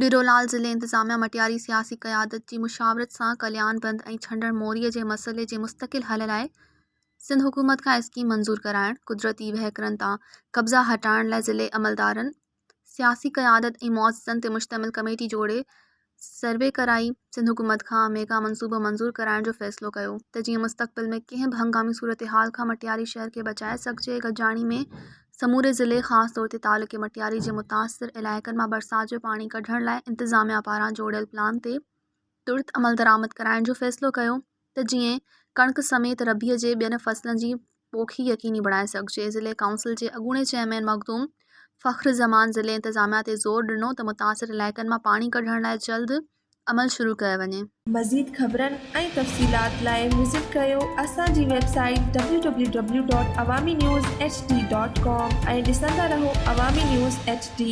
बीरोलाल ज़िले इंतिज़ामिया मटियारी सियासी क़यादत जी मुशावरत सां कल्याण बंद ऐं छंडण मोरीअ जे मसइले जे मुस्तक़िल हल लाइ सिंध हुकूमत खां स्कीम मंज़ूर कराइण, कुदरती वहिकरनि तां कब्ज़ा हटाइण लाइ ज़िले अमलदारनि, सियासी क़यादत ऐं मुअज़्ज़िज़नि ते मुश्तमिल कमेटी जोड़े सर्वे कराई सिंध हुकूमत खां मेगा मंसूबो मंज़ूर कराइण जो फ़ैसिलो कयो त जीअं मुस्तक़बिल में कंहिं बि हंगामी सूरत-हाल खां मटियारी शहर खे बचाए सघिजे। गॾिजाणी में समूरे ज़िले ख़ासि तौर ते तालुक़े मटियारी जे मुतासिर इलाइक़नि मां बरसाति जो पाणी कढण लाइ इंतिज़ामिया पारां जोड़ियल प्लान ते तुर्त अमल दरामद कराइण जो फ़ैसिलो कयो त जीअं कणिक समेत रबीअ जे ॿियनि फ़सलनि जी पोखी यक़ीनी बणाए सघिजे। ज़िले काउंसिल जे अॻूणे चेयरमैन मखदूम फ़ख्र ज़मान ज़िले इंतिज़ामिया ते ज़ोर ॾिनो त मुतासिर इलाइक़नि मां पाणी कढण लाइ जल्द अमल शुरू कयो वञे। मज़ीद ख़बरनि ऐं तफ़सीलात लाइ विज़िट कयो असांजी वेबसाइट www.awamiNewsHD.com ऐं ॾिसंदा रहो अवामी न्यूज़ HD।